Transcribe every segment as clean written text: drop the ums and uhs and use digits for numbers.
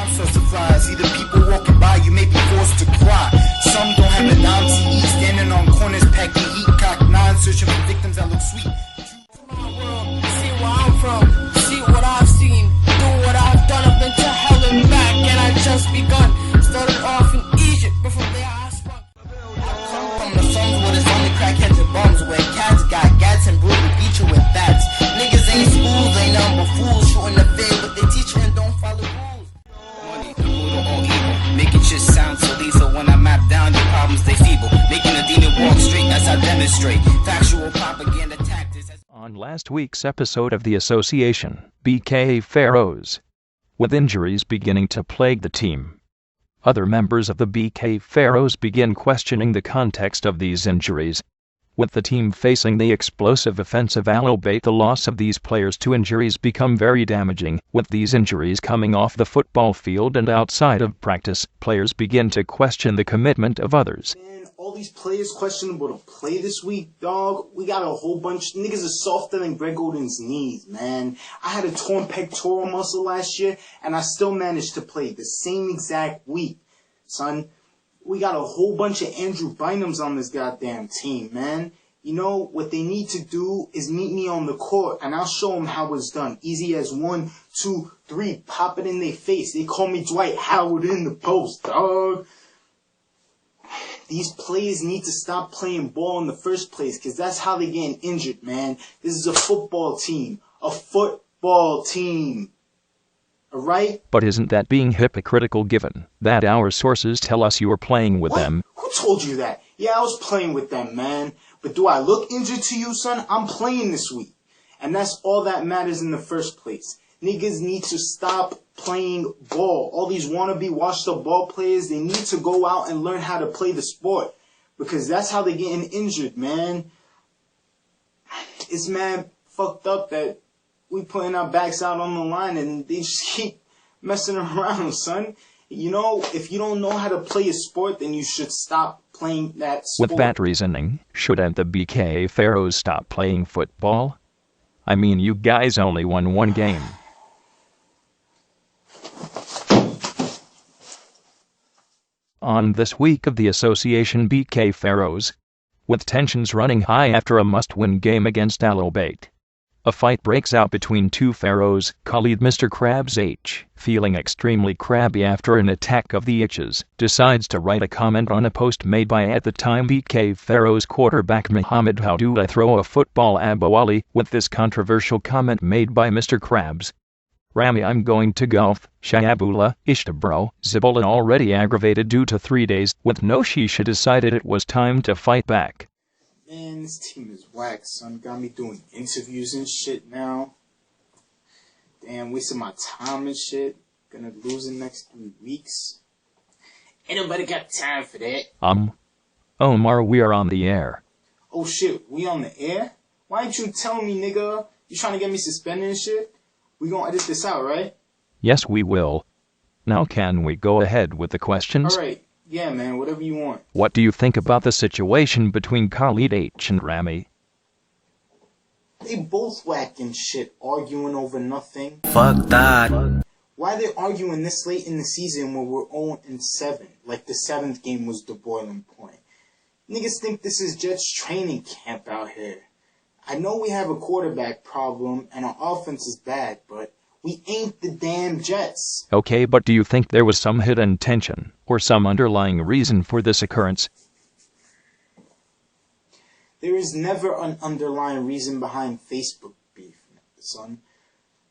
Bomb starts to fly. See the people walking by, you may be forced to cry. Some don't have a dime to eat, standing on corners, packing heat, cock nine, searching for victims that look sweet. My world, see where I'm from, see what I've seen, do what I've done. I've been to hell and back, and I just begun. Started off in Egypt, but from there I sprung. Come from the slums where there's only crackheads and bums, where cats got gats and brutal beat you with bats. Niggas ain't schools, ain't nothing but fools, shooting the fed with their teacher and don't follow rules. Money, brutal or evil, making shit sound so lethal. When I map down your problems, they feeble, making a demon walk straight as I demonstrate factual propaganda tactics. On last week's episode of the Association, BK Pharaohs, with injuries beginning to plague the team, other members of the BK Pharaohs begin questioning the context of these injuries. With the team facing the explosive offense of Alobate, the loss of these players to injuries become very damaging. With these injuries coming off the football field and outside of practice, players begin to question the commitment of others. Man, all these players questionable to play this week, dog. We got a whole bunch. Niggas are softer than Greg Oden's knees, man. I had a torn pectoral muscle last year, and I still managed to play the same exact week, son. We got a whole bunch of Andrew Bynums on this goddamn team, man. You know, what they need to do is meet me on the court, and I'll show them how it's done. Easy as 1, 2, 3, pop it in their face. They call me Dwight Howard in the post, dog. These players need to stop playing ball in the first place, because that's how they're getting injured, man. This is a football team. A football team. Alright? But isn't that being hypocritical given that our sources tell us you were playing with them? Who told you that? Yeah, I was playing with them, man. But do I look injured to you, son? I'm playing this week. And that's all that matters in the first place. Niggas need to stop playing ball. All these wannabe washed-up ball players, they need to go out and learn how to play the sport. Because that's how they're getting injured, man. It's mad fucked up that we putting our backs out on the line and they just keep messing around, son. You know, if you don't know how to play a sport, then you should stop playing that sport. With that reasoning, shouldn't the BK Pharaohs stop playing football? I mean, you guys only won one game. On this week of the Association BK Pharaohs, with tensions running high after a must-win game against Alobate, a fight breaks out between two Pharaohs. Khalid Mr. Krabs H, feeling extremely crabby after an attack of the H's, decides to write a comment on a post made by at the time BK Pharaohs quarterback Muhammad How do I throw a football Abu Ali. With this controversial comment made by Mr. Krabs, Rami, I'm going to golf. Shayabullah, Ishtabro, Zibola, already aggravated due to 3 days with no shisha, decided it was time to fight back. Man, this team is whack, son. Got me doing interviews and shit now. Damn, wasting my time and shit. Gonna lose in the next 3 weeks. Ain't nobody got time for that. Omar, we are on the air. Oh shit, we on the air? Why ain't you telling me, nigga? You trying to get me suspended and shit? We gonna edit this out, right? Yes, we will. Now can we go ahead with the questions? Alright. Yeah, man, whatever you want. What do you think about the situation between Khalid H and Rami? They both whacking shit, arguing over nothing. Fuck that. Why they arguing this late in the season when we're 0-7? Like the 7th game was the boiling point. Niggas think this is Jets training camp out here. I know we have a quarterback problem and our offense is bad, but we ain't the damn Jets. Okay, but do you think there was some hidden tension or some underlying reason for this occurrence? There is never an underlying reason behind Facebook beef, son.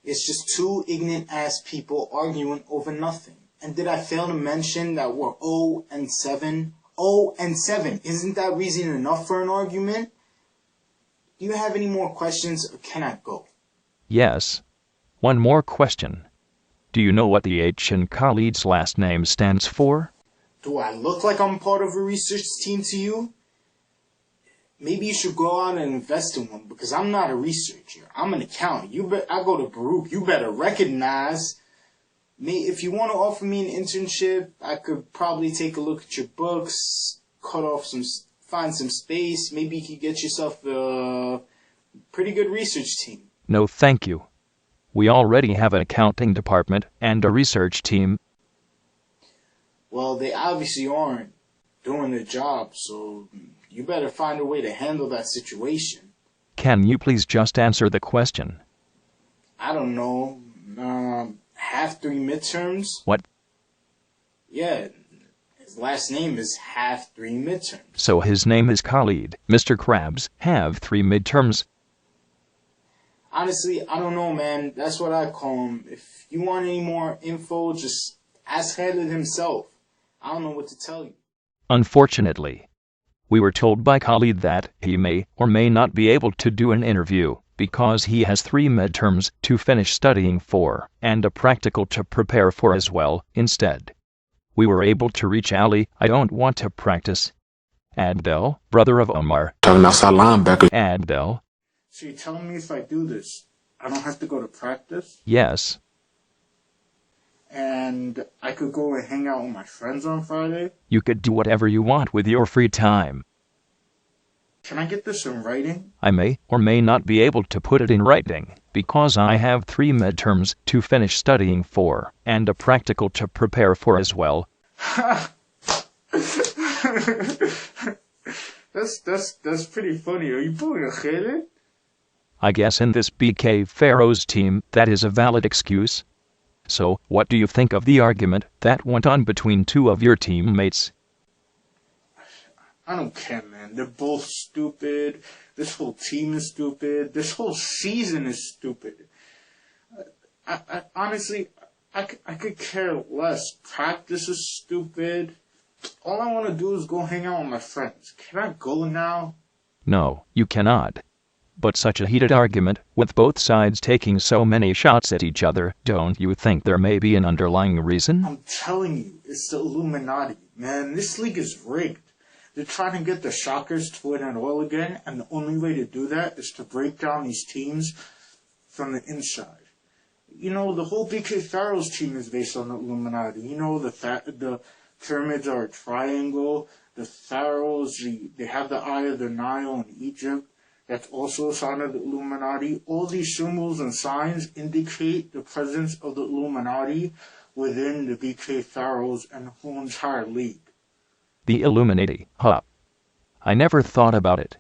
It's just two ignorant-ass people arguing over nothing. And did I fail to mention that we're 0-7? 0-7. Isn't that reason enough for an argument? Do you have any more questions, or can I go? Yes. One more question. Do you know what the H in Khalid's last name stands for? Do I look like I'm part of a research team to you? Maybe you should go out and invest in one, because I'm not a researcher. I'm an accountant. I go to Baruch. You better recognize. If you want to offer me an internship, I could probably take a look at your books, find some space. Maybe you could get yourself a pretty good research team. No, thank you. We already have an accounting department and a research team. Well, they obviously aren't doing their job, so you better find a way to handle that situation. Can you please just answer the question? I don't know, half 3 midterms? What? Yeah, his last name is half 3 midterms. So his name is Khalid. Mr. Krabs have 3 midterms. Honestly, I don't know, man. That's what I call him. If you want any more info, just ask Khalid himself. I don't know what to tell you. Unfortunately, we were told by Khalid that he may or may not be able to do an interview because he has 3 midterms to finish studying for and a practical to prepare for as well. Instead, we were able to reach Ali. I don't want to practice. Adel, brother of Omar. Talking outside linebacker. Adel. So you're telling me if I do this, I don't have to go to practice? Yes. And I could go and hang out with my friends on Friday? You could do whatever you want with your free time. Can I get this in writing? I may or may not be able to put it in writing because I have 3 midterms to finish studying for and a practical to prepare for as well. That's pretty funny. Are you pulling a Khalid? I guess in this BK Pharaohs team that is a valid excuse. So, what do you think of the argument that went on between 2 of your teammates? I don't care, man. They're both stupid. This whole team is stupid. This whole season is stupid. I honestly, I could care less. Practice is stupid. All I want to do is go hang out with my friends. Can I go now? No, you cannot. But such a heated argument, with both sides taking so many shots at each other, don't you think there may be an underlying reason? I'm telling you, it's the Illuminati. Man, this league is rigged. They're trying to get the Shockers to win it all again, and the only way to do that is to break down these teams from the inside. You know, the whole BK Pharaohs team is based on the Illuminati. You know, the pyramids are a triangle. The Pharaohs, they have the Eye of the Nile in Egypt. That's also a sign of the Illuminati. All these symbols and signs indicate the presence of the Illuminati within the BK Pharaohs and the whole entire league. The Illuminati, huh? I never thought about it.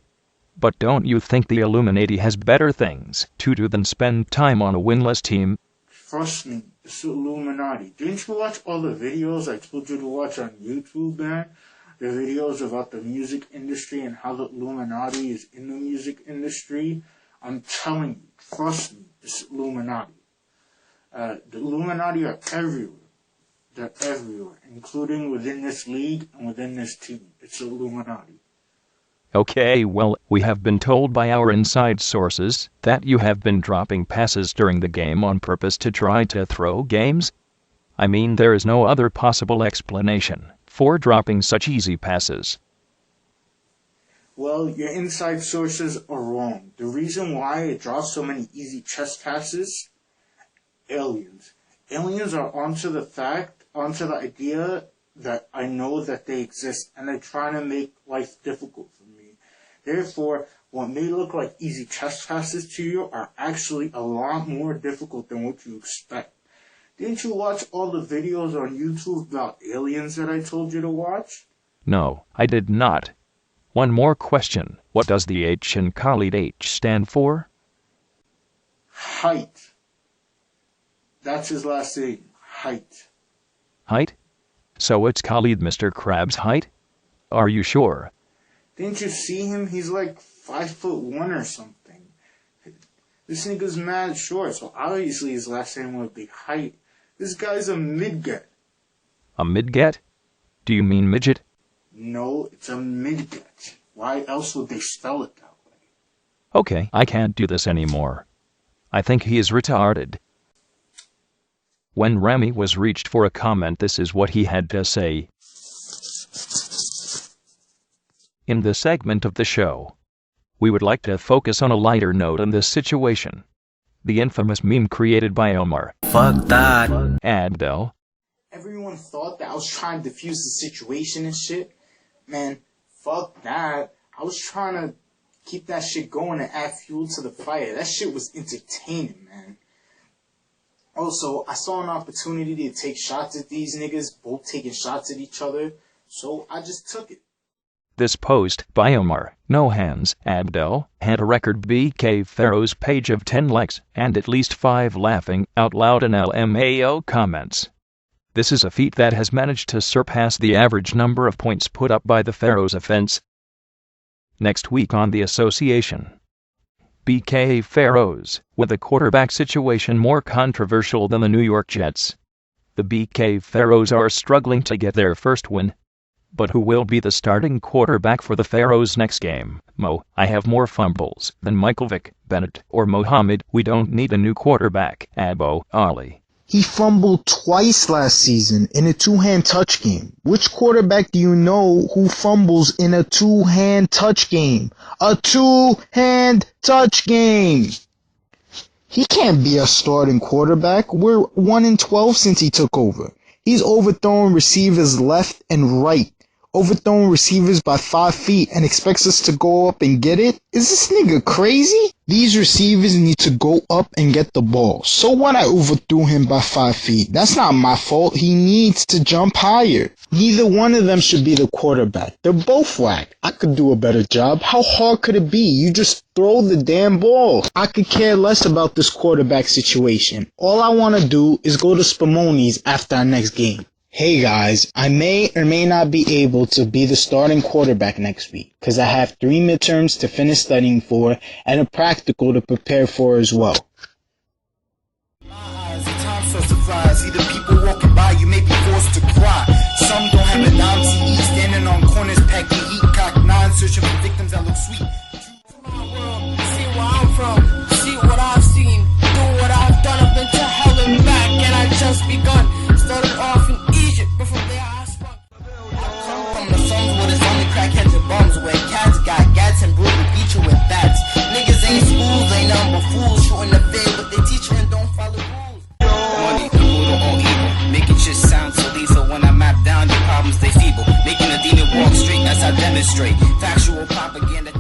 But don't you think the Illuminati has better things to do than spend time on a winless team? Trust me, it's the Illuminati. Didn't you watch all the videos I told you to watch on YouTube, man? The videos about the music industry and how the Illuminati is in the music industry. I'm telling you, trust me, it's Illuminati. The Illuminati are everywhere. They're everywhere, including within this league and within this team. It's the Illuminati. Okay, well, we have been told by our inside sources that you have been dropping passes during the game on purpose to try to throw games. I mean, there is no other possible explanation for dropping such easy passes. Well, your inside sources are wrong. The reason why it draws so many easy chest passes, aliens. Aliens are onto the idea that I know that they exist, and they're trying to make life difficult for me. Therefore, what may look like easy chest passes to you are actually a lot more difficult than what you expect. Didn't you watch all the videos on YouTube about aliens that I told you to watch? No, I did not. One more question. What does the H in Khalid H stand for? Height. That's his last name. Height. Height? So it's Khalid Mr. Krabs' height? Are you sure? Didn't you see him? He's like 5'1" or something. This nigga's mad short, so obviously his last name would be Height. This guy's a midget. A midget? Do you mean midget? No, it's a midget. Why else would they spell it that way? Okay, I can't do this anymore. I think he is retarded. When Rami was reached for a comment, this is what he had to say. In this segment of the show, we would like to focus on a lighter note on this situation. The infamous meme created by Omar. Fuck that. Adel. Everyone thought that I was trying to defuse the situation and shit. Man, fuck that. I was trying to keep that shit going and add fuel to the fire. That shit was entertaining, man. Also, I saw an opportunity to take shots at these niggas, both taking shots at each other, so I just took it. This post by Omar No Hands Abdel had a record BK Pharaohs page of 10 likes and at least 5 laughing out loud and LMAO comments. This is a feat that has managed to surpass the average number of points put up by the Pharaohs offense. Next week on the association. BK Pharaohs, with a quarterback situation more controversial than the New York Jets. The BK Pharaohs are struggling to get their first win. But who will be the starting quarterback for the Pharaohs next game? Mo, I have more fumbles than Michael Vick, Bennett, or Mohammed. We don't need a new quarterback. Abo Ali. He fumbled twice last season in a two-hand touch game. Which quarterback do you know who fumbles in a two-hand touch game? A two-hand touch game! He can't be a starting quarterback. We're 1-12 since he took over. He's overthrown receivers left and right. Overthrown receivers by 5 feet and expects us to go up and get it? Is this nigga crazy? These receivers need to go up and get the ball. So what, I overthrew him by 5 feet? That's not my fault. He needs to jump higher. Neither one of them should be the quarterback. They're both whack. I could do a better job. How hard could it be? You just throw the damn ball. I could care less about this quarterback situation. All I want to do is go to Spumoni's after our next game. Hey guys, I may or may not be able to be the starting quarterback next week, because I have 3 midterms to finish studying for and a practical to prepare for as well. Time starts to fly. See the people walking by, you may be forced to cry. Some don't have a dime to eat, standing on corners, packing heat, cock 9, searching for victims that look sweet. My world, see where I'm from, see what I've seen, do what I've done, I've been to hell and back, and I just begun. Started off in Egypt, but from there I sprung. From the slums where there's only crackheads and bums, where cats got gats and brutal beat you with bats. Niggas ain't schools, ain't nothing but fools, shooting the fade with their teacher and don't follow rules. Money, brutal or evil, making shit sound so lethal. When I map down your problems, they feeble, making a demon walk straight as I demonstrate. Factual propaganda.